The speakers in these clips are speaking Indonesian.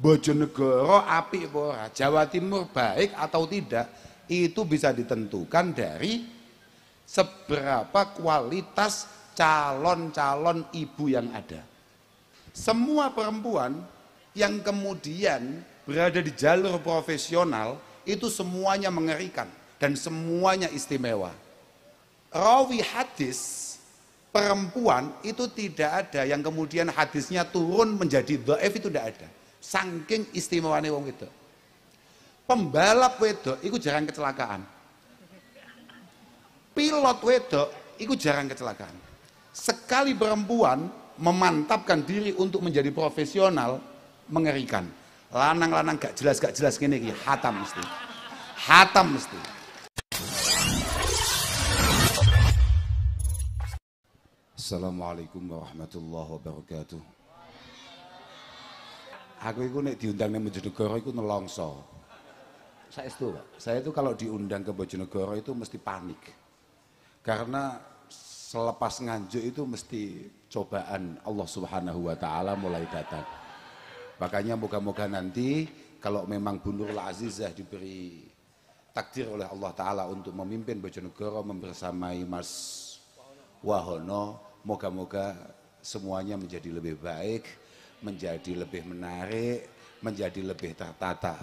Bojonegoro apik apa ora, Jawa Timur baik atau tidak, itu bisa ditentukan dari seberapa kualitas calon-calon ibu yang ada. Semua perempuan yang kemudian berada di jalur profesional itu semuanya mengerikan dan semuanya istimewa. Rawi hadis perempuan itu tidak ada yang kemudian hadisnya turun menjadi dhaif, itu tidak ada. Saking istimewanya wong wedok. Pembalap wedok itu jarang kecelakaan. Pilot wedok itu jarang kecelakaan. Sekali perempuan memantapkan diri untuk menjadi profesional, mengerikan. Lanang-lanang gak jelas gini iki hatam mesti. Hatam mesti. Assalamualaikum warahmatullahi wabarakatuh. Aku itu nek diundang nang Bojonegoro itu nelongso. Saya itu kalau diundang ke Bojonegoro itu mesti panik. Karena selepas nganjuk itu mesti cobaan Allah Subhanahu wa taala mulai datang. Makanya moga-moga nanti kalau memang Bu Nurul Azizah diberi takdir oleh Allah taala untuk memimpin Bojonegoro membersamai Mas Wahono, moga-moga semuanya menjadi lebih baik, menjadi lebih menarik, menjadi lebih tertata.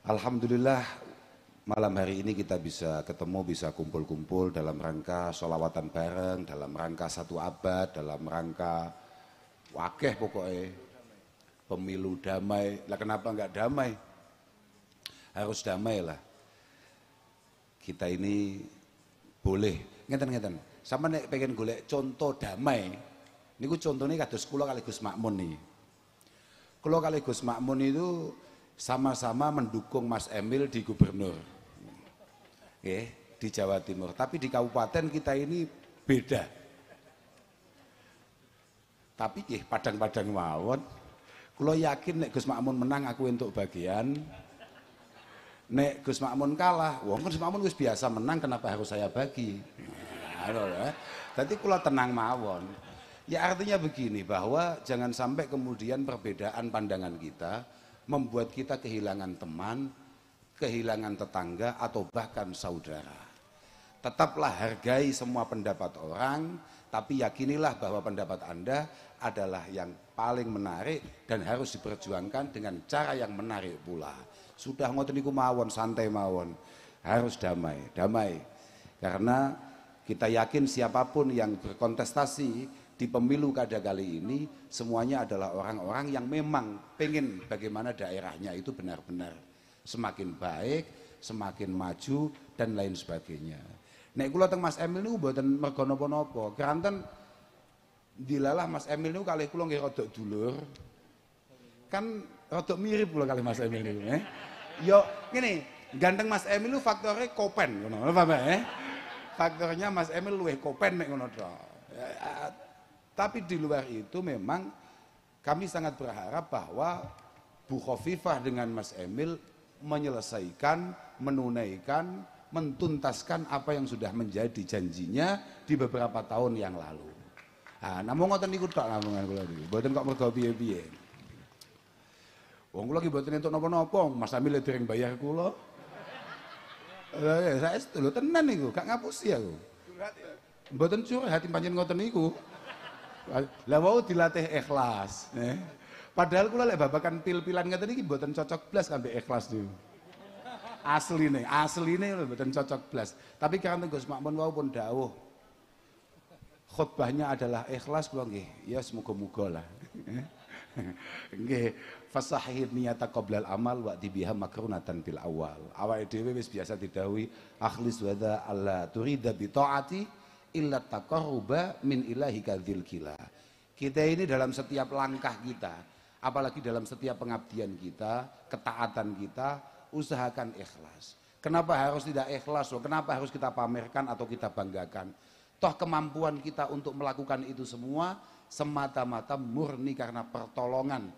Alhamdulillah malam hari ini kita bisa ketemu, bisa kumpul-kumpul dalam rangka sholawatan bareng, dalam rangka 1 abad, dalam rangka wakeh pokoknya pemilu damai. Lah kenapa enggak damai? Harus damai lah. Kita ini boleh, ngeten-ngeten. Sama nek pengen golek contoh damai, niku contohnya kados kula kali Gus Makmun nih. Kula kali Gus Makmun itu sama-sama mendukung Mas Emil di gubernur. Di Jawa Timur, tapi di kabupaten kita ini beda. Tapi padang-padang mawon. Kula yakin nek Gus Makmun menang aku untuk bagian. Nek Gus Makmun kalah, wong Gus Makmun wis biasa menang, kenapa harus saya bagi? Tadi kula tenang mawon. Ya artinya begini, bahwa jangan sampai kemudian perbedaan pandangan kita membuat kita kehilangan teman, kehilangan tetangga, atau bahkan saudara. Tetaplah hargai semua pendapat orang, tapi yakinilah bahwa pendapat Anda adalah yang paling menarik dan harus diperjuangkan dengan cara yang menarik pula. Sudah ngoten niku mawon, santai mawon. Harus damai, damai. Karena kita yakin siapapun yang berkontestasi di pemilu kada kali ini semuanya adalah orang-orang yang memang pengen bagaimana daerahnya itu benar-benar semakin baik, semakin maju dan lain sebagainya. Nek kula teng Mas Emil niku mboten mergo napa-napa. Keranten dilalah Mas Emil niku kalih kula nggih rada dulur. Kan rada mirip kula kalih Mas Emil niku, Yo ngene, ganteng Mas Emil niku faktore kopen ngono, paham ya? Faktornya Mas Emil luwih kopen nek ngono tok. Tapi di luar itu memang kami sangat berharap bahwa Bu Khofifah dengan Mas Emil menyelesaikan, menunaikan, mentuntaskan apa yang sudah menjadi janjinya di beberapa tahun yang lalu. Namun ngoten niku tok lamongan kula niku. Mboten kok mergo piye-piye. Wong kula ki mboten entuk napa-napa, Mas Emil dereng bayar kula. Saya lho tenan niku, gak ngapusi aku. Mboten curhat pancen ngoten niku. Lah wau dilatih ikhlas, Padahal kula lek babakan pil-pilan ngeten iki mboten cocok blas kangge ikhlas niku. Asline lho mboten cocok blas. Tapi karena Gus Makmun wau pun dawuh. Khutbahnya adalah ikhlas kula nggih. Ya semoga-moga lah. Nggih, fasahih niyata qoblal amal wa dibiha makrunatan fil awal. Awake dhewe wis biasa didhawuhi akhlis wadha alla turida bi taati illa taqarruba min ilahika dzil kila. Kita ini dalam setiap langkah kita, apalagi dalam setiap pengabdian kita, ketaatan kita, usahakan ikhlas. Kenapa harus tidak ikhlas loh? Kenapa harus kita pamerkan atau kita banggakan? Toh kemampuan kita untuk melakukan itu semua semata-mata murni karena pertolongan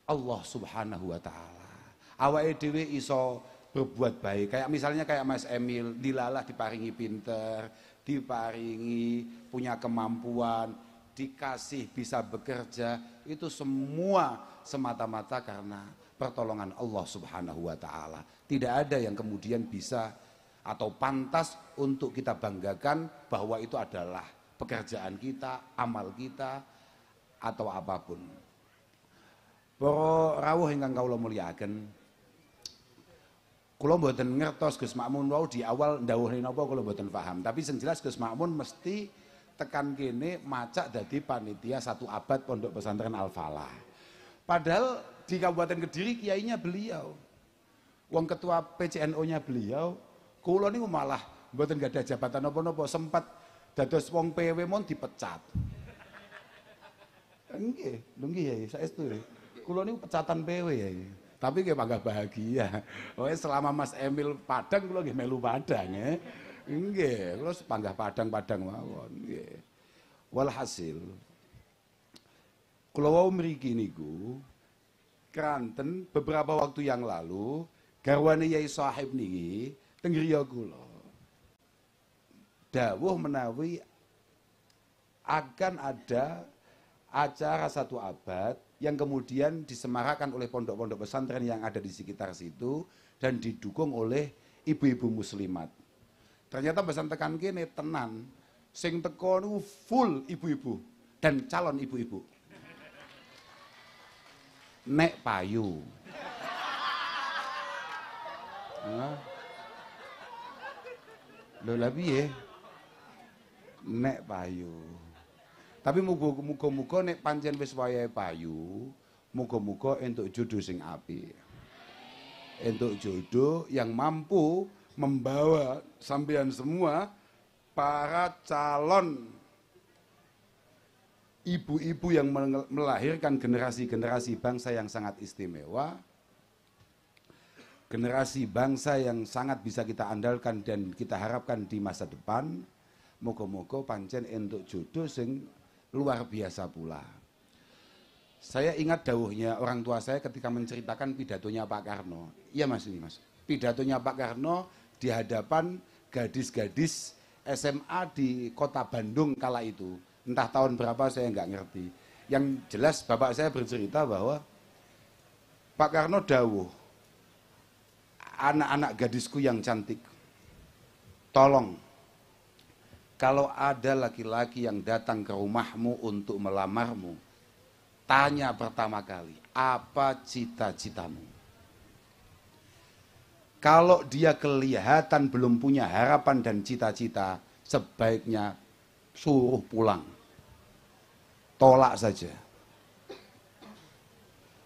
Allah Subhanahu wa taala. Awake dhewe iso berbuat baik. Kayak misalnya kayak Mas Emil, dilalah diparingi pinter, diparingi punya kemampuan, dikasih bisa bekerja, itu semua semata-mata karena pertolongan Allah Subhanahu wa taala. Tidak ada yang kemudian bisa atau pantas untuk kita banggakan bahwa itu adalah pekerjaan kita, amal kita atau apapun. Para rawuh ingkang kawula mulyakaken, kula mboten ngertos Gus Makmun wau di awal ndawuhi napa kula mboten paham, tapi sing jelas Gus Makmun mesti tekan kene macak dadi panitia 1 abad Pondok Pesantren Al Falah. Padahal di Kabupaten Kediri kiainya beliau. Wong ketua PCNO-nya beliau, kula niku malah mboten gadah jabatan napa-napa, sempat dados wong PW mon dipecat. Nggih, lho nggih ya, saestu. Kula niku pecatan PW ya. Tapi nggih bangga bahagia. Pokoke selama Mas Emil Padang kula nggih melu Padang ya. Nggih, kula sepanggah Padang-Padang mawon nggih. Walhasil kula wau mriki niku kranten beberapa waktu yang lalu garwane Yai Sahib niki teng griya kula. Dawuh menawi akan ada acara 1 abad yang kemudian disemarakan oleh pondok-pondok pesantren yang ada di sekitar situ dan didukung oleh ibu-ibu muslimat. Ternyata pesan tekan kene tenan, sing teko niku full ibu-ibu dan calon ibu-ibu. Nek payu. Lho lha piye? Nek payu. Tapi muga-muga nek pancen wis wayahe payu, muga-muga entuk jodoh sing apik. Entuk jodoh yang mampu membawa sampean semua para calon ibu-ibu yang melahirkan generasi-generasi bangsa yang sangat istimewa, generasi bangsa yang sangat bisa kita andalkan dan kita harapkan di masa depan. Moga-moga pancen entuk jodoh sing luar biasa pula. Saya ingat dawuhnya orang tua saya ketika menceritakan pidatonya Pak Karno. Iya Mas ini Mas. Pidatonya Pak Karno di hadapan gadis-gadis SMA di kota Bandung kala itu. Entah tahun berapa saya nggak ngerti. Yang jelas bapak saya bercerita bahwa Pak Karno dawuh, anak-anak gadisku yang cantik, tolong kalau ada laki-laki yang datang ke rumahmu untuk melamarmu, tanya pertama kali, apa cita-citamu? Kalau dia kelihatan belum punya harapan dan cita-cita, sebaiknya suruh pulang. Tolak saja.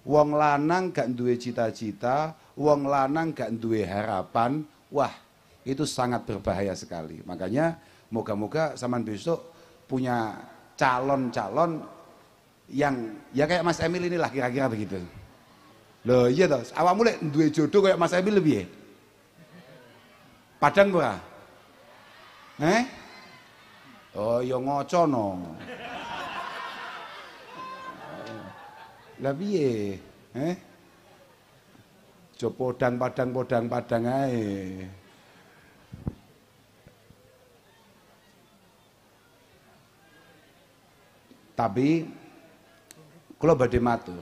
Wong lanang gak duwe cita-cita, wong lanang gak duwe harapan, wah itu sangat berbahaya sekali. Makanya moga-moga zaman besok punya calon-calon yang ya kayak Mas Emil inilah kira-kira begitu. Loh iya toh, awakmu lek duwe jodoh kayak Mas Emil lebih ya? Padang ora? Oh ya ngocono. Lah piye? Jo podang ae. Tapi kula badhe matur,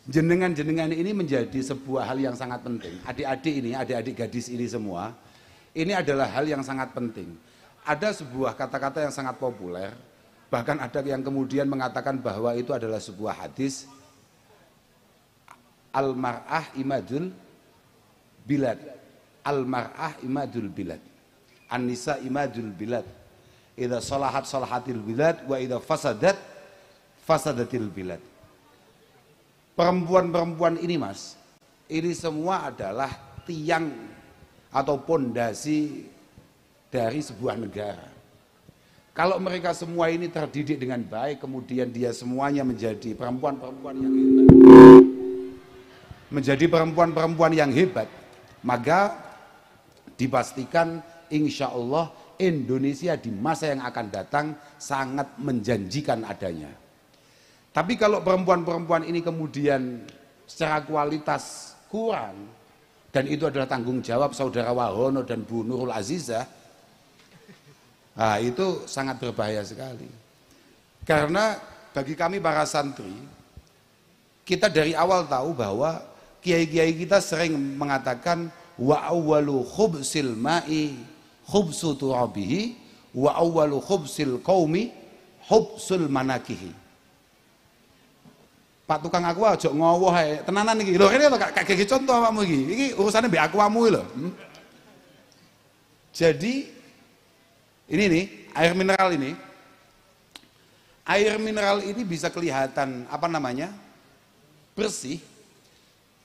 jenengan-jenengan ini menjadi sebuah hal yang sangat penting. Adik-adik gadis ini semua, ini adalah hal yang sangat penting. Ada sebuah kata-kata yang sangat populer, bahkan ada yang kemudian mengatakan bahwa itu adalah sebuah hadis, al-mar'ah imadul bilad, al-mar'ah imadul bilad, an-nisa imadul bilad. Idza salahat salahatil bilad wa idza fasadat fasadatil bilad. Perempuan-perempuan ini Mas, ini semua adalah tiang atau pondasi dari sebuah negara. Kalau mereka semua ini terdidik dengan baik, kemudian dia semuanya menjadi perempuan-perempuan yang hebat, menjadi perempuan-perempuan yang hebat, maka dipastikan insya Allah Indonesia di masa yang akan datang sangat menjanjikan adanya. Tapi kalau perempuan-perempuan ini kemudian secara kualitas kurang, dan itu adalah tanggung jawab Saudara Wahono dan Bu Nurul Azizah, nah itu sangat berbahaya sekali. Karena bagi kami para santri, Kita dari awal tahu bahwa kiai-kiai kita sering mengatakan wa awwalu khubsil ma'i khubsu turabihi wa awwalu khubsil qaumi khubsul manakihi. Pak tukang aku aja ngowoh ae tenanan iki. Lho kene to kayak contoh awakmu iki. Iki urusane mbek akuamu lho. Jadi ini nih air mineral ini. Air mineral ini bisa kelihatan apa namanya? Bersih,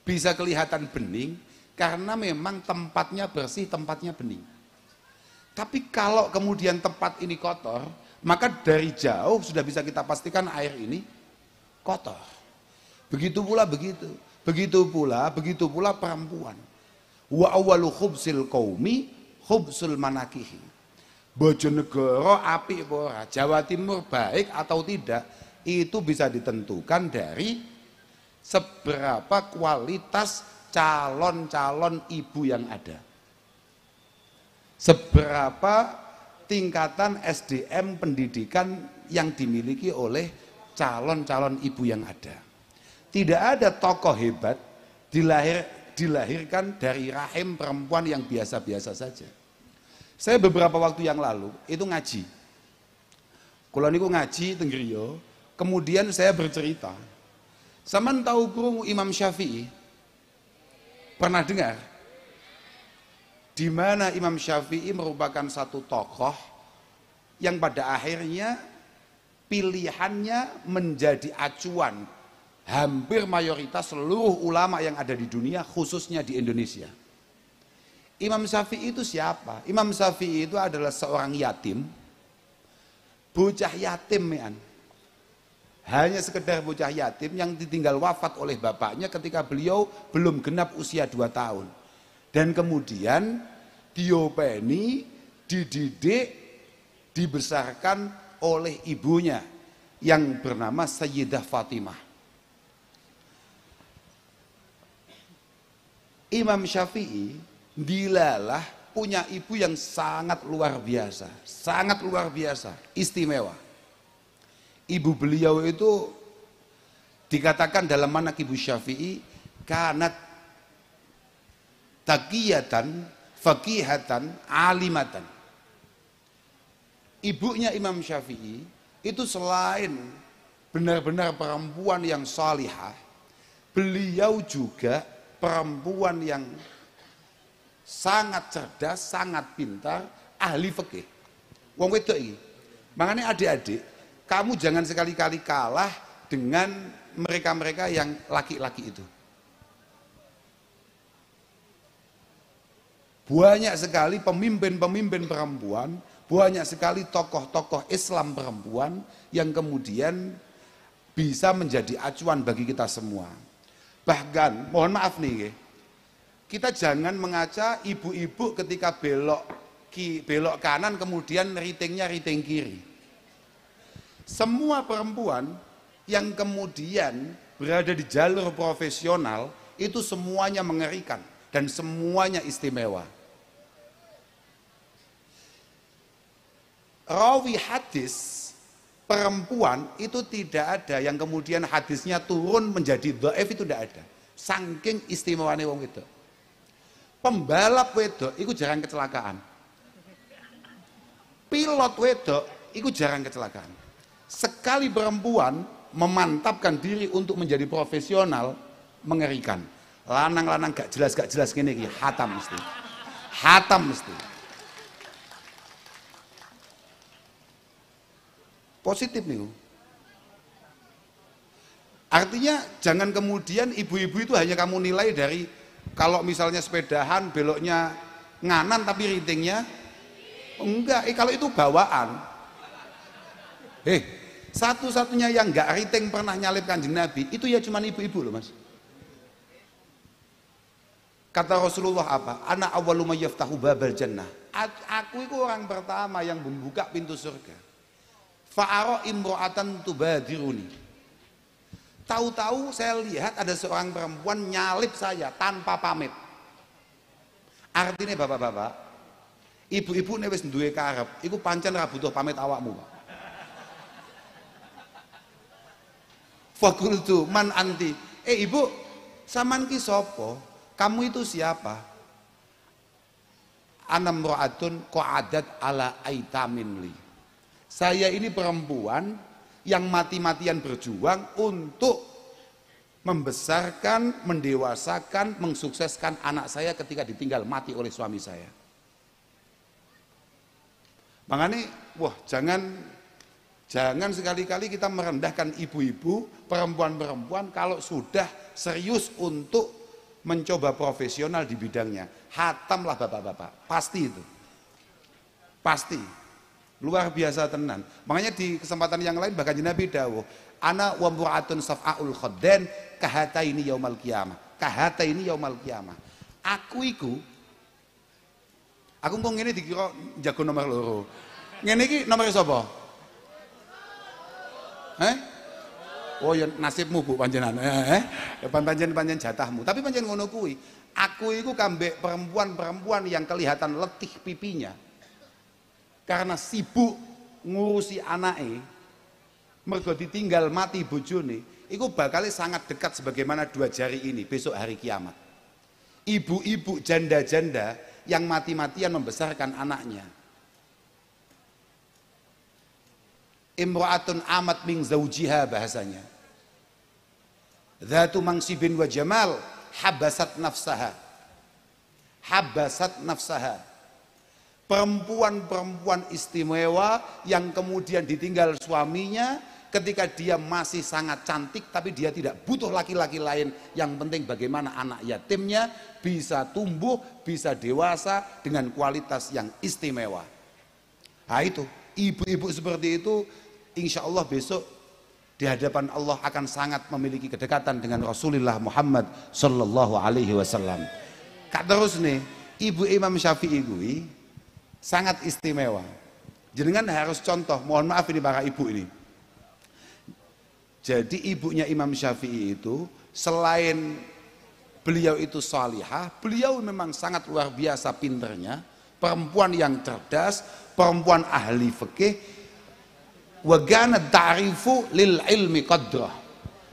bisa kelihatan bening karena memang tempatnya bersih, tempatnya bening. Tapi kalau kemudian tempat ini kotor, maka dari jauh sudah bisa kita pastikan air ini kotor. Begitu pula perempuan. Wa awwalu khubsil qaumi khubsul manakihi. Bojonegoro apik apa ora, Jawa Timur baik atau tidak, itu bisa ditentukan dari seberapa kualitas calon-calon ibu yang ada, seberapa tingkatan SDM pendidikan yang dimiliki oleh calon-calon ibu yang ada. Tidak ada tokoh hebat dilahirkan dari rahim perempuan yang biasa-biasa saja. Saya beberapa waktu yang lalu itu ngaji, kalau niku ngaji teng griya, kemudian saya bercerita. Saman tahu krungu Imam Syafi'i? Pernah dengar? Di mana Imam Syafi'i merupakan satu tokoh yang pada akhirnya pilihannya menjadi acuan hampir mayoritas seluruh ulama yang ada di dunia, khususnya di Indonesia. Imam Syafi'i itu siapa? Imam Syafi'i itu adalah seorang yatim, bocah yatim ya. Hanya sekedar bocah yatim yang ditinggal wafat oleh bapaknya ketika beliau belum genap usia 2 tahun. Dan kemudian diopeni, dididik, dibesarkan oleh ibunya yang bernama Sayyidah Fatimah. Imam Syafi'i dilalah punya ibu yang sangat luar biasa, istimewa. Ibu beliau itu dikatakan dalam manaqib Syafi'i kanat taqiyatan faqihatan alimatan. Ibunya Imam Syafi'i itu selain benar-benar perempuan yang salihah, beliau juga perempuan yang sangat cerdas, sangat pintar, ahli fikih. Wong wedok iki. Makanya adik-adik, kamu jangan sekali-kali kalah dengan mereka-mereka yang laki-laki itu. Banyak sekali pemimpin-pemimpin perempuan, banyak sekali tokoh-tokoh Islam perempuan yang kemudian bisa menjadi acuan bagi kita semua. Bahkan, mohon maaf nih, kita jangan mengaca ibu-ibu ketika belok kanan kemudian ritingnya riting kiri. Semua perempuan yang kemudian berada di jalur profesional itu semuanya mengerikan dan semuanya istimewa. Rawi hadis perempuan itu tidak ada yang kemudian hadisnya turun menjadi dhaif, itu tidak ada. Saking istimewanya wong itu. Pembalap wedok itu jarang kecelakaan. Pilot wedok itu jarang kecelakaan. Sekali perempuan memantapkan diri untuk menjadi profesional, mengerikan. Lanang-lanang gak jelas gini, hatam mesti. Hatam mesti. Positif nih. Artinya jangan kemudian ibu-ibu itu hanya kamu nilai dari kalau misalnya sepedahan beloknya nganan tapi ritingnya enggak. Kalau itu bawaan. Satu-satunya yang enggak riting pernah nyalip Kanjeng Nabi itu ya cuma ibu-ibu loh mas. Kata Rasulullah apa? Ana awwalu may yaftahu babal jannah. Aku itu orang pertama yang membuka pintu surga. Fa'ara imra'atan tubadiruni. Tahu-tahu saya lihat ada seorang perempuan nyalip saya tanpa pamit. Artinya bapak-bapak, ibu-ibu nek wis duwe karep, iku pancen ra butuh pamit awakmu, Pak. Fakultu man anti, Ibu, saman ki sopo? Kamu itu siapa? Anam ro'atun qa'adat ala aitamin li. Saya ini perempuan yang mati-matian berjuang untuk membesarkan, mendewasakan, mensukseskan anak saya ketika ditinggal mati oleh suami saya. Makanya, wah jangan sekali-kali kita merendahkan ibu-ibu, perempuan-perempuan kalau sudah serius untuk mencoba profesional di bidangnya. Hatamlah bapak-bapak, pasti itu. Pasti. Luar biasa tenan. Makanya di kesempatan yang lain bahkan Nabi dawuh, ana wa mur'atun saf'aul khaddan kahataini yaumal qiyamah. Kahataini yaumal qiyamah. Aku kok ngene dikira jago nomor loro. Ngene iki nomor sapa? Oh ya nasibmu Bu panjenengan. Panjen jatahmu. Tapi panjen ngono kuwi. Aku iku kambek perempuan-perempuan yang kelihatan letih pipinya. Karena sibuk ngurusi anake. Mergo ditinggal mati bojone, iku bakal sangat dekat sebagaimana dua jari ini besok hari kiamat. Ibu-ibu janda-janda yang mati-matian membesarkan anaknya. Imra'atun amat min zaujiha bahasanya. Dzatu mansibin wa jamal habasat nafsaha. Habasat nafsaha. Perempuan-perempuan istimewa yang kemudian ditinggal suaminya ketika dia masih sangat cantik tapi dia tidak butuh laki-laki lain. Yang penting bagaimana anak yatimnya bisa tumbuh, bisa dewasa dengan kualitas yang istimewa. Nah itu, ibu-ibu seperti itu insya Allah besok di hadapan Allah akan sangat memiliki kedekatan dengan Rasulullah Muhammad sallallahu alaihi wasallam. Kak terus nih, ibu Imam Syafi'i gue sangat istimewa. Jenengan harus contoh, mohon maaf ini para ibu ini. Jadi ibunya Imam Syafi'i itu selain beliau itu salihah, beliau memang sangat luar biasa pinternya, perempuan yang cerdas, perempuan ahli fikih, wa kana ta'rifu lil ilmi qadrah.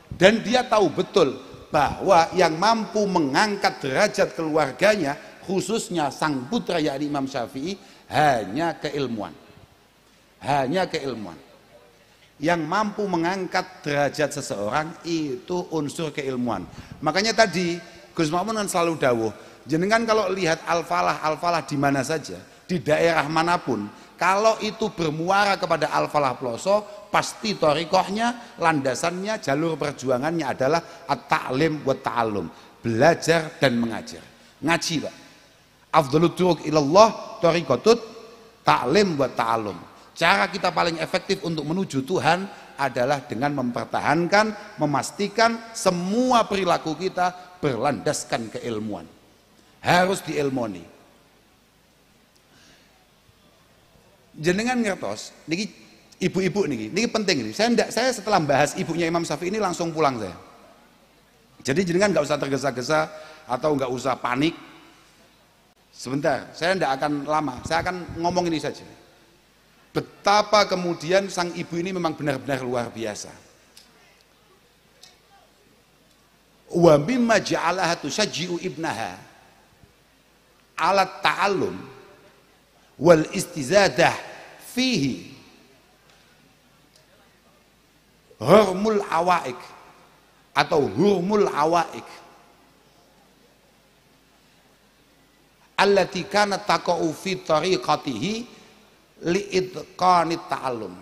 Dan dia tahu betul bahwa yang mampu mengangkat derajat keluarganya, khususnya sang putra yakni Imam Syafi'i, hanya keilmuan. Hanya keilmuan. Yang mampu mengangkat derajat seseorang itu unsur keilmuan. Makanya tadi Gus Makmun kan selalu dawuh, jenengan kalau lihat al-falah di mana saja, di daerah manapun, kalau itu bermuara kepada al-falah ploso, pasti thariqahnya, landasannya, jalur perjuangannya adalah at-ta'lim wa ta'allum, belajar dan mengajar. Ngaji, Pak. Afdhalut turuq ilallah thariqatut ta'lim wa ta'allum. Cara kita paling efektif untuk menuju Tuhan adalah dengan mempertahankan, memastikan semua perilaku kita berlandaskan keilmuan. Harus diilmoni. Jenengan ngertos, niki ibu-ibu niki penting ini. Saya setelah bahas ibunya Imam Syafi'i ini langsung pulang saya. Jadi jenengan nggak usah tergesa-gesa atau nggak usah panik. Sebentar, saya tidak akan lama. Saya akan ngomong ini saja. Betapa kemudian sang ibu ini memang benar-benar luar biasa. Wa mimma ja'alaha tusajji'u ibnaha ala ta'allum wal istizadah fihi hurmul awaik atau hurmul awaik allati kanat taqa'u fi tariqatihi li'idqanit ta'allum.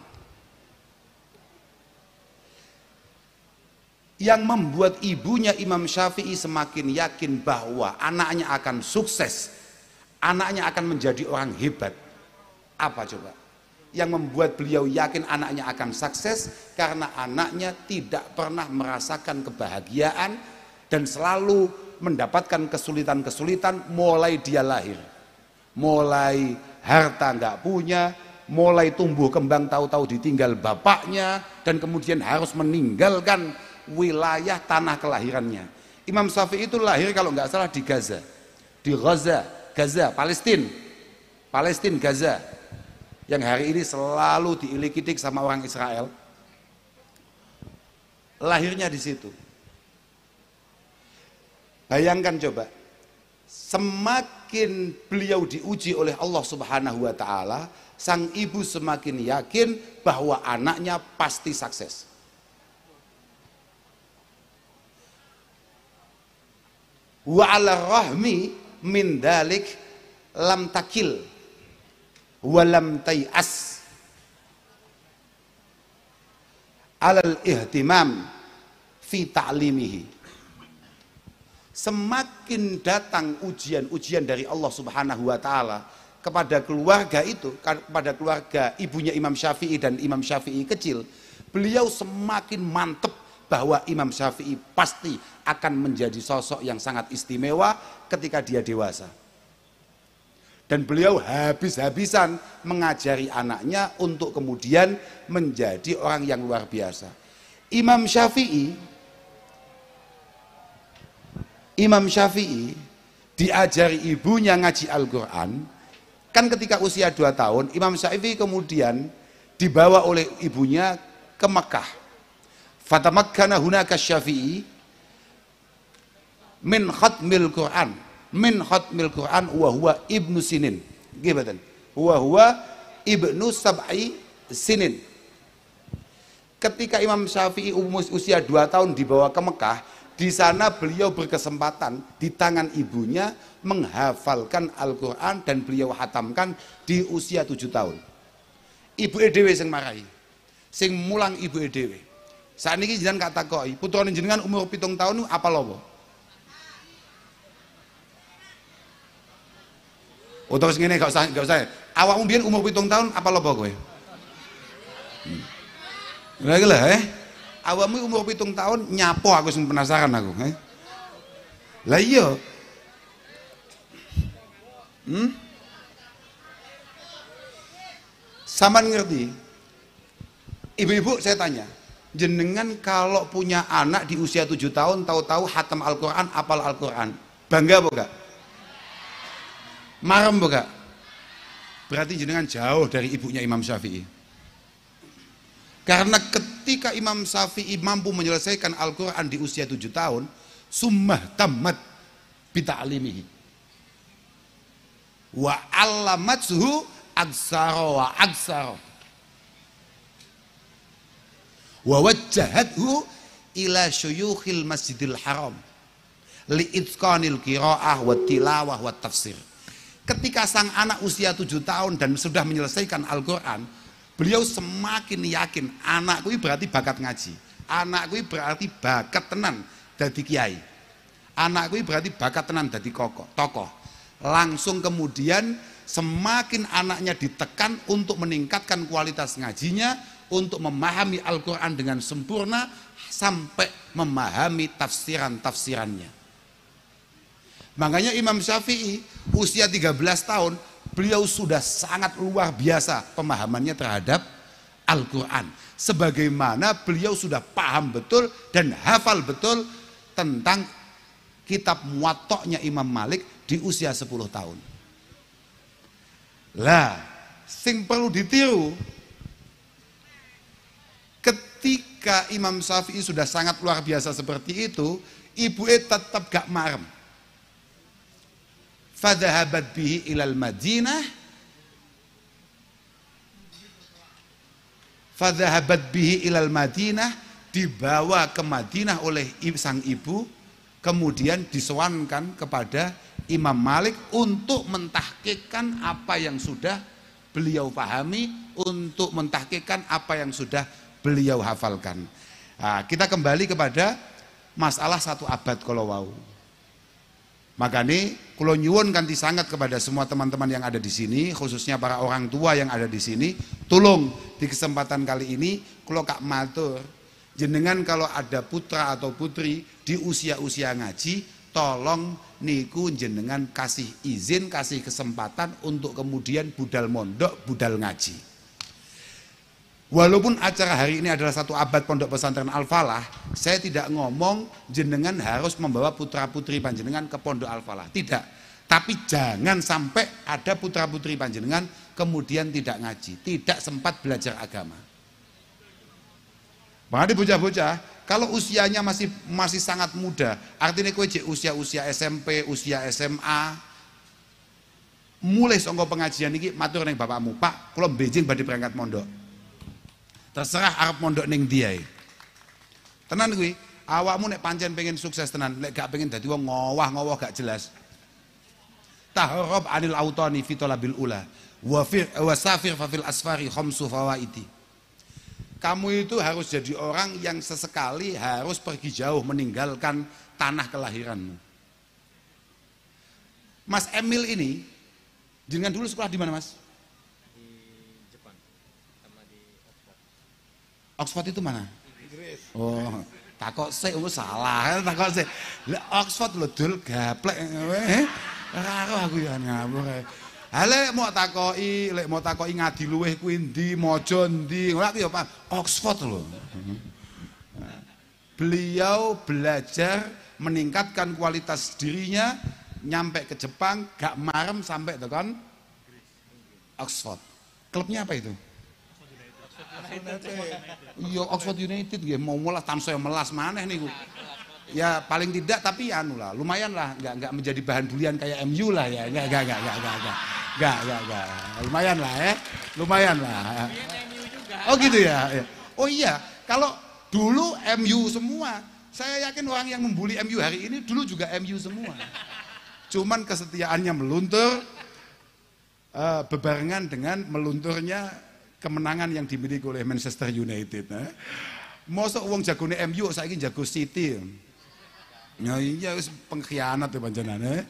Yang membuat ibunya Imam Syafi'i semakin yakin bahwa anaknya akan sukses, anaknya akan menjadi orang hebat. Apa coba? Yang membuat beliau yakin anaknya akan sukses karena anaknya tidak pernah merasakan kebahagiaan dan selalu mendapatkan kesulitan-kesulitan mulai dia lahir. Mulai harta nggak punya, mulai tumbuh kembang tahu-tahu ditinggal bapaknya dan kemudian harus meninggalkan wilayah tanah kelahirannya. Imam Syafi'i itu lahir kalau nggak salah di Gaza, di Gaza, Palestina, Gaza, yang hari ini selalu diilik-ilik sama orang Israel. Lahirnya di situ. Bayangkan coba, semakin beliau diuji oleh Allah Subhanahu wa taala, sang ibu semakin yakin bahwa anaknya pasti sukses. Wa 'ala rahmi min dalik lam takil wa lam tay'as alal ihtimam fi ta'limihi. Semakin datang ujian-ujian dari Allah Subhanahu wa taala kepada keluarga itu, kepada keluarga ibunya Imam Syafi'i dan Imam Syafi'i kecil, beliau semakin mantep bahwa Imam Syafi'i pasti akan menjadi sosok yang sangat istimewa ketika dia dewasa. Dan beliau habis-habisan mengajari anaknya untuk kemudian menjadi orang yang luar biasa. Imam Syafi'i diajari ibunya ngaji Al-Quran. Kan ketika usia 2 tahun, Imam Syafi'i kemudian dibawa oleh ibunya ke Mekah. Fatamakkana hunaka Syafi'i min khatmil Quran, wa huwa ibnu sinin, gimana? Wa ibnu sab'i sinin. Ketika Imam Syafi'i usia 2 tahun dibawa ke Mekah, di sana beliau berkesempatan di tangan ibunya menghafalkan Al-Quran dan beliau hatamkan di usia 7 tahun. Ibu dhewe sing marahi, sing mulang ibu dhewe. Saat ini jenengan kata koi, putrane jenengan umur 7 tahun apa lobo? Oh terus ngene gak usah. Awakmu mbiyen umur 7 tahun apa lobo kowe? Lagi lah awakmu umur 7 tahun nyapo, aku sing penasaran aku. Lah iya. Saman ngerti? Ibu-ibu saya tanya, jenengan kalau punya anak di usia 7 tahun tahu-tahu hatam Al-Quran, apal Al-Quran, bangga apa enggak? Marem apa enggak? Berarti jenengan jauh dari ibunya Imam Syafi'i. Karena ketika Imam Syafi'i mampu menyelesaikan Al-Quran di usia 7 tahun, summah tamat bita'limihi wa 'allamathu aksara wa aksara wa wajjahathu ila syuyukhil masjidil haram li'itqanil qiraah wa tilawah wa tafsir. Ketika sang anak usia 7 tahun dan sudah menyelesaikan Al-Quran, beliau semakin yakin anakku ini berarti bakat ngaji, anakku ini berarti bakat tenan dadi kiai, anakku ini berarti bakat tenan dadi tokoh. Langsung kemudian semakin anaknya ditekan untuk meningkatkan kualitas ngajinya, untuk memahami Al-Quran dengan sempurna sampai memahami tafsirannya. Makanya Imam Syafi'i usia 13 tahun beliau sudah sangat luar biasa pemahamannya terhadap Al-Quran, sebagaimana beliau sudah paham betul dan hafal betul tentang kitab Muwatta'nya Imam Malik di usia 10 tahun. Lah sing perlu ditiru, ketika Imam Syafi'i sudah sangat luar biasa seperti itu, ibunya tetap gak marem. Fadhahabat bihi ilal Madinah, dibawa ke Madinah oleh sang ibu, kemudian disewankan kepada Imam Malik untuk mentahqiqkan apa yang sudah beliau pahami, untuk mentahqiqkan apa yang sudah beliau hafalkan. Nah, kita kembali kepada masalah 1 abad kalau wau. Makanya kalau nyuwun kanthi sangat kepada semua teman-teman yang ada di sini, khususnya para orang tua yang ada di sini, tolong di kesempatan kali ini kalau kak matur, jenengan kalau ada putra atau putri di usia-usia ngaji, tolong niku jenengan kasih izin, kasih kesempatan untuk kemudian budal mondok, budal ngaji. Walaupun acara hari ini adalah 1 abad Pondok Pesantren Al-Falah, saya tidak ngomong jenengan harus membawa putra-putri panjenengan ke Pondok Al-Falah, tidak. Tapi jangan sampai ada putra-putri panjenengan kemudian tidak ngaji, tidak sempat belajar agama. Makanya bocah-bocah, Kalau usianya masih sangat muda, artinya kowe cek usia SMP, usia SMA, mulai saka pengajian iki matur ning bapakmu, Pak, kula benjing badhe berangkat mondok. Terserah arep mondok ning ndi ae. Tenan kuwi, awakmu nek pancen pengen sukses tenan, nek gak pengen dadi wong ngowah-ngowah gak jelas. Taharrab anil autani fi talabil ula wa safir fa fil asfari khamsu fawaidi. Kamu itu harus jadi orang yang sesekali harus pergi jauh meninggalkan tanah kelahiranmu. Mas Emil ini jenengan dulu sekolah di mana, Mas? Di Jepang sama di Oxford. Oxford itu mana? Inggris. Oh, takok sik salah, takok sik. Lah Oxford lho dul gaplek. Karo aku ya ngawur. Lek mau takoki ngadi luweh kuwi ndi, maja ndi. Ora aku ya Pak, Oxford lho. Beliau belajar meningkatkan kualitas dirinya, nyampe ke Jepang gak marem sampai tekan Oxford. Klubnya apa itu? Iya Oxford United nggih mau mulas tansaya melas maneh niku. Ya paling tidak tapi anu lah, lumayan lah, enggak menjadi bahan bulian kayak MU lah ya. Enggak. Lumayan lah ya. Lumayan lah. Oh gitu ya. Oh iya, kalau dulu MU semua. Saya yakin orang yang membuli MU hari ini dulu juga MU semua. Cuman kesetiaannya meluntur bebarengan dengan melunturnya kemenangan yang dimiliki oleh Manchester United. Mosok wong jagone MU saiki jago City. Ya iya wis pengkhianat ya panjenengan.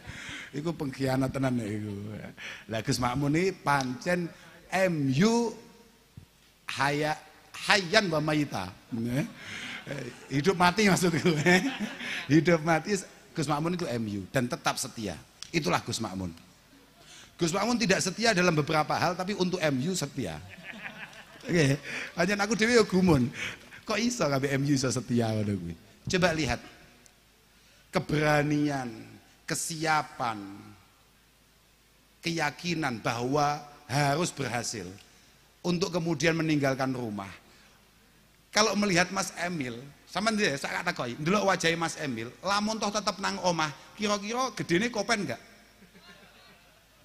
Iku pengkhianat tenan iku. Lah Gus Makmun iki pancen MU hayyan wa mayita. Hidup mati maksudku. Hidup mati Gus Makmun itu MU dan tetap setia. Itulah Gus Makmun. Gus Makmun tidak setia dalam beberapa hal tapi untuk MU setia. Oke, pancen aku dhewe yo gumun. Kok iso kabeh MU iso setia ngono kuwi. Coba lihat keberanian, kesiapan, keyakinan bahwa harus berhasil untuk kemudian meninggalkan rumah. Kalau melihat Mas Emil, sama dia saya kata koi, ndelok wajah Mas Emil, lamun toh tetap nang omah, kira-kira gedene kopen enggak?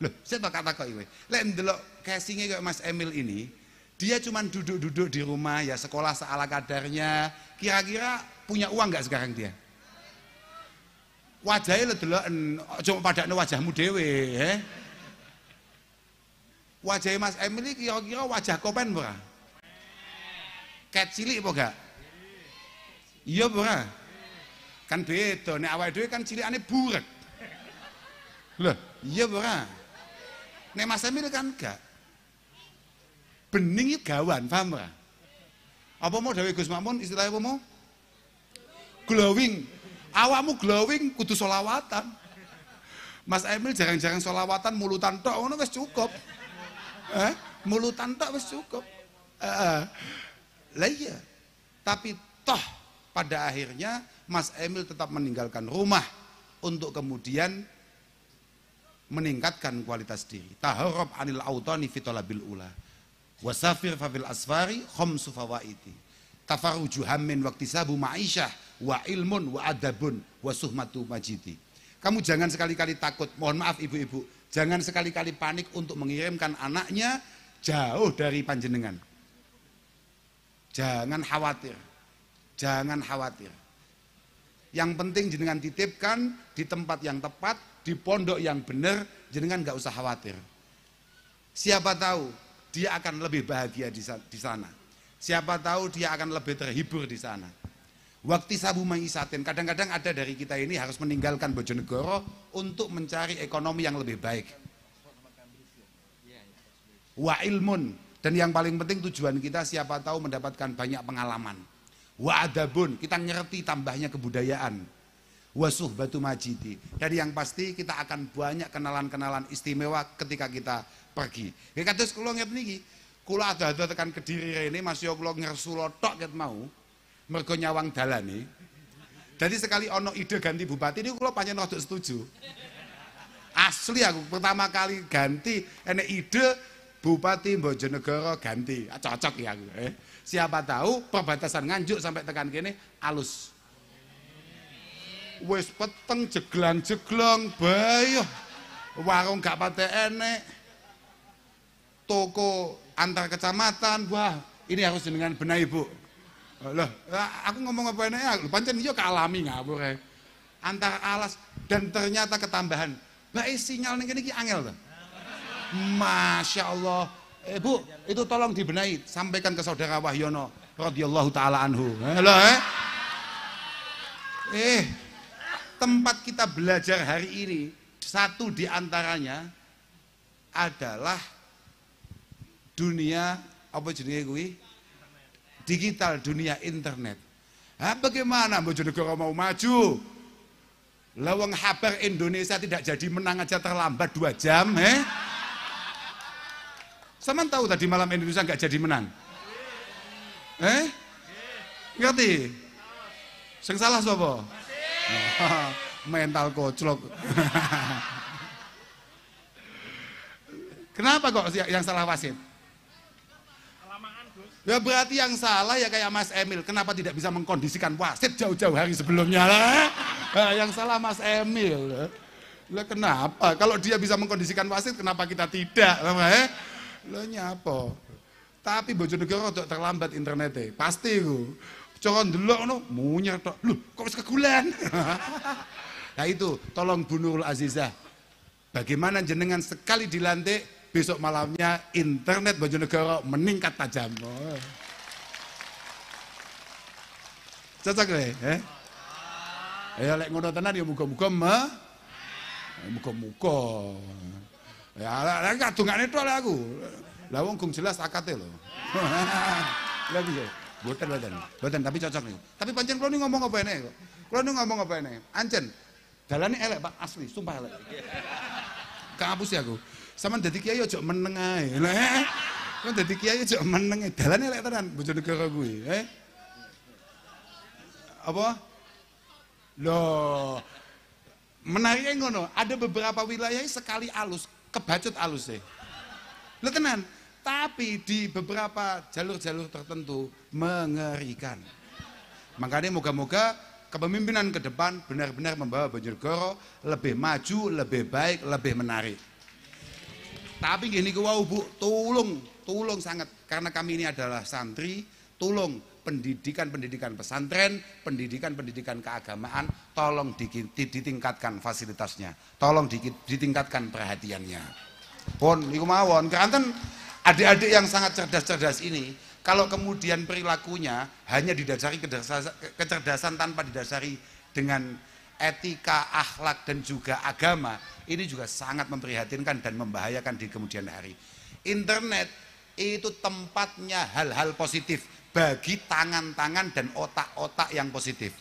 Loh, saya tak kata koi, lek ndelok casingnya kayak Mas Emil ini, dia cuma duduk-duduk di rumah, ya sekolah seala kadarnya, kira-kira punya uang enggak sekarang dia? Wajahnya lo delok cuma padakno wajahmu dhewe, Wajah Mas Emil iki kira-kira wajah kopen ora? Ket cilik apa gak? Iya ora? Kan beda, nek awake dhewe kan cilikane burek. Loh, iya ora? Nek Mas Emil kan gak. Bening iki gawan, paham ora? Apa mau dawuh Gus Makmun istilahnya apa mau? Glowing. Awakmu glowing kudu solawatan. Mas Emil jarang-jarang solawatan, mulutan tok ngono wis cukup. Mulutan tok wis cukup. Lah iya. Tapi toh pada akhirnya Mas Emil tetap meninggalkan rumah untuk kemudian meningkatkan kualitas diri. Taharrab anil autani fi talabil ula. Wasafir fa fil asfari khamsu fawaidi. Tafarruju hammin waqtisabu ma'isyah wa ilmun wa adabun wa suhmatu majidi. Kamu jangan sekali-kali takut, mohon maaf ibu-ibu, jangan sekali-kali panik untuk mengirimkan anaknya jauh dari panjenengan. Jangan khawatir. Jangan khawatir. Yang penting jenengan titipkan di tempat yang tepat, di pondok yang benar, jenengan nggak usah khawatir. Siapa tahu dia akan lebih bahagia di sana. Siapa tahu dia akan lebih terhibur di sana. Waktu sabu maisatin, kadang-kadang ada dari kita ini harus meninggalkan Bojonegoro untuk mencari ekonomi yang lebih baik. Wa ilmun, dan yang paling penting tujuan kita siapa tahu mendapatkan banyak pengalaman. Wa adabun, kita ngerti tambahnya kebudayaan. Wa suhbatu majidi, dan yang pasti kita akan banyak kenalan-kenalan istimewa ketika kita pergi. Ya kados kula ngeten niki. Kula ada tekan Kediri rene Mas yo kula ngersu lotok ket mau mergo nyawang dalane. Jadi sekali ono ide ganti bupati ini kula pancen rada setuju. Asli aku pertama kali ganti enek ide Bupati Bojonegoro ganti, cocok ya aku. Siapa tahu perbatasan Nganjuk sampai tekan kene alus. Wis peteng jeglang-jeglong bayo. Warung gak pate enek. Toko antar kecamatan, wah, ini harus jenengan benahi, Bu. Loh, aku ngomong apa enek ya, pancen yo kalami ngawur ae. Antar alas dan ternyata ketambahan. Bae sinyal ning kene iki angel to. Masya Allah. Bu, itu tolong dibenahi, sampaikan ke saudara Wahyono radhiyallahu taala anhu. Halo, tempat kita belajar hari ini satu di antaranya adalah dunia apa jenenge kuwi? Digital, dunia internet. Bagaimana Bojonegoro mau maju? Lawang habar Indonesia tidak jadi menang aja terlambat 2 jam, Sama tahu tadi malam Indonesia nggak jadi menang? Ngerti? Sing salah sapa? Mental koclok. Kenapa kok yang salah wasit? Ya berarti yang salah ya kayak Mas Emil. Kenapa tidak bisa mengkondisikan wasit jauh-jauh hari sebelumnya lah? Yang salah Mas Emil. Lah kenapa? Kalau dia bisa mengkondisikan wasit, kenapa kita tidak? Lah nyapa? Tapi Bojonegoro tok terlambat internetnya. Pasti ku. Coba ndelok ngono munyer tok. Lho, kok wis kegulan? Nah itu, tolong Bu Nurul Azizah. Bagaimana jenengan sekali dilantik, besok malamnya internet Bojonegoro meningkat tajam. Cocok ya? Ya lek ngono tenan ya muga-muga muga-muga. Ya lek kadungane tok lek aku. Lah wong gum jelas akate lho. Lah piye? Mboten tapi cocok nih. Tapi pancen kula ni ngomong apa enek kok. Kula ni ngomong apa enek. Ancen dalane elek Pak, asli, sumpah elek. Kampus ya aku. Sampeyan dadi kiai aja meneng ae. Lah, kan dadi kiai aja meneng. Dalane elek tenan Bojonegoro kuwi, Apa? Loh. Menariknya ngono, ada beberapa wilayah sekali alus, kebacut alus sih. Lah tenan, tapi di beberapa jalur-jalur tertentu mengerikan. Makanya moga-moga kepemimpinan ke depan benar-benar membawa Bojonegoro lebih maju, lebih baik, lebih menarik. Tapi gini wau Bu, tolong sangat, karena kami ini adalah santri, tolong pendidikan pesantren, pendidikan keagamaan, tolong ditingkatkan fasilitasnya, tolong ditingkatkan perhatiannya. Pun, niku mawon, keranten adik-adik yang sangat cerdas-cerdas ini, kalau kemudian perilakunya hanya didasari kecerdasan tanpa didasari dengan etika, akhlak dan juga agama, ini juga sangat memprihatinkan dan membahayakan di kemudian hari. Internet itu tempatnya hal-hal positif bagi tangan-tangan dan otak-otak yang positif.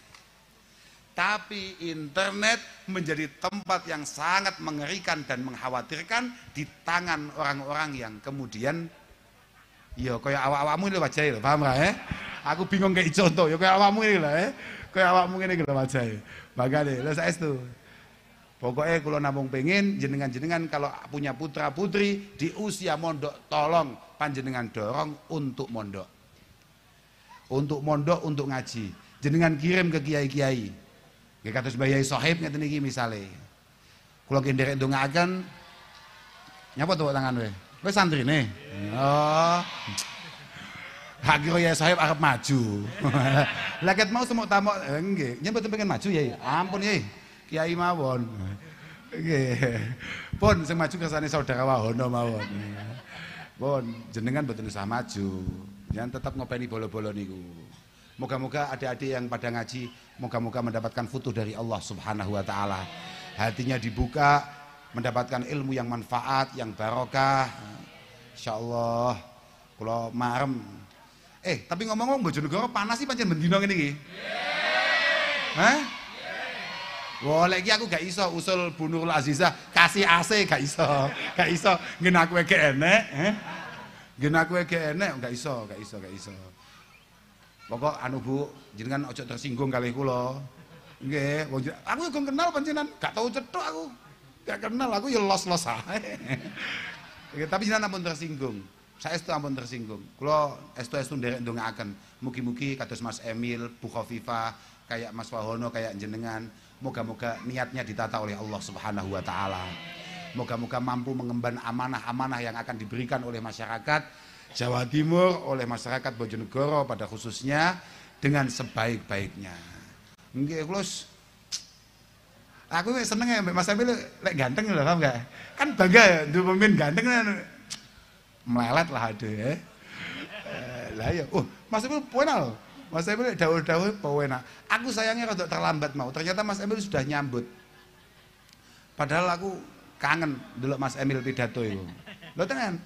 Tapi internet menjadi tempat yang sangat mengerikan dan mengkhawatirkan di tangan orang-orang yang kemudian ya kayak awak-awakmu ini wajahnya lho, paham gak Aku bingung kayak contoh, ya kayak awakmu ini lah kayak awakmu ini lho wajahnya. Makanya lho saestu. Pokoknya kalau namung pengen jenengan-jenengan kalau punya putra putri di usia mondok, tolong panjenengan dorong untuk mondok. Untuk mondok, untuk ngaji. Jenengan kirim ke kiai-kiai. Nggih kados Mbah Sohib ngeten iki misale. Kula ki nderek ndongaaken nyapa tepuk tangan kowe. Kowe santrine. Oh. Hak kira Yai Sohib arep maju. Lah ket mau semuk tamuk nggih. Yen mboten pengen maju Yai. Ampun Yai. Kiai mawon. Nggih. Pun sing maju kersane saudara Wahono mawon. Pun jenengan mboten usah maju. Jangan tetap ngopeni bolo-bolo niku. Moga-moga adik-adik yang pada ngaji, moga-moga mendapatkan futuh dari Allah Subhanahu wa taala. Hatinya dibuka, mendapatkan ilmu yang manfaat, yang barokah. Insyaallah kula marem. Tapi ngomong-ngomong Bojonegoro panas sih pancen bendino ngene iki. Wah, lagi aku gak iso usul Bu Nurul Azizah kasih AC gak iso. Gak iso ngene aku gak enek, Ngene aku gak enek gak iso. Pokok anu Bu, jenengan ojo tersinggung kalih kula. Nggih, aku yo kenal panjenengan, gak tau cethuk aku. Gak kenal aku ya los-los ae. Tapi jenengan ampun tersinggung. Saestu ampun tersinggung. Kula estu nderek ndongaaken. Mugi-mugi kados Mas Emil, Bu Khofifah, kayak Mas Wahono, kayak jenengan, moga-moga niatnya ditata oleh Allah Subhanahu wa taala. Moga-moga mampu mengemban amanah-amanah yang akan diberikan oleh masyarakat Jawa Timur, oleh masyarakat Bojonegoro pada khususnya dengan sebaik-baiknya. Nggih, Klus. Aku seneng ya Mas Emil lek ganteng lho, paham enggak? Kan bangga ya nduk pemimpin ganteng kan melelet lah ada ya. Lah ya, Mas Emil penak lho. Mas Emil dawuh-dawuh penak. Aku sayangnya rada terlambat mau. Ternyata Mas Emil sudah nyambut. Padahal aku kangen delok Mas Emil pidato iku. Lho tenan.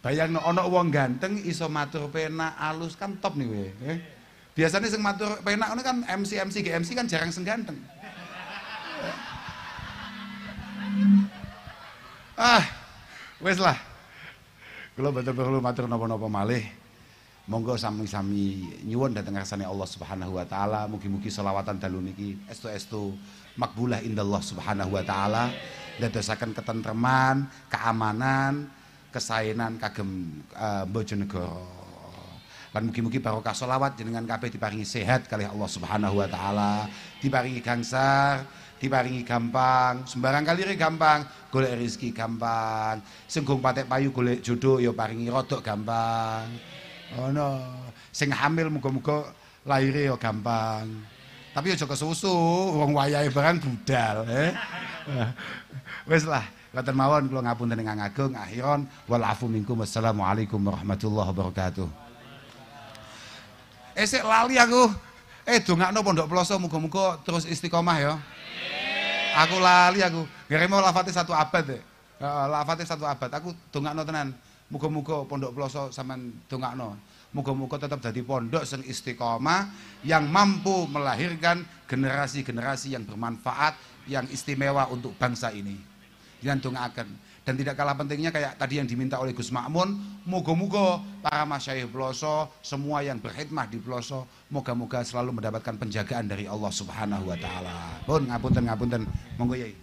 Bayangno ana wong ganteng iso matur penak alus kan top nih kowe. Biasanya sing matur penak ngono kan MC GMC kan jarang sing ganteng. Wes lah. Kula mboten perlu matur napa-napa malih. Monggo sami-sami nyuwun dhateng ngarsane Allah Subhanahu wa taala, mugi-mugi selawatan dalu niki estu-estu makbulah indallah Subhanahu wa taala, dadosaken ketentreman, keamanan, kesaenan kagem Bojonegoro. Lan mugi-mugi barokah selawat jenengan kabeh diparingi sehat kalih Allah Subhanahu wa taala, diparingi gangsar, diparingi gampang, sembarang kali gampang, golek rezeki gampang, senggung patek payu golek jodoh ya paringi rodok gampang. Oh no, sing hamil muga-muga lahire ya gampang. Tapi aja kesusu, wong wayahe barang budal, Wis lah, ngoten mawon kula ngapunten ingkang agung, akhiron wal afu minkum. Wassalamualaikum warahmatullahi wabarakatuh. Sik lali aku. Dongakno Pondok Ploso muga-muga terus istiqomah ya. Aku lali aku. Gara mau lafate 1 abad ya. Lafate 1 abad. Aku dongakno tenan. Muga-muga Pondok Ploso sampean dongakno. Muga-muga tetap jadi pondok sing istiqomah yang mampu melahirkan generasi-generasi yang bermanfaat, yang istimewa untuk bangsa ini. Jangan dongaaken. Dan tidak kalah pentingnya kayak tadi yang diminta oleh Gus Makmun, moga-moga para masyayikh Ploso, semua yang berkhidmah di Ploso, moga-moga selalu mendapatkan penjagaan dari Allah Subhanahu wa taala. Pun ngapunten, monggo Yai.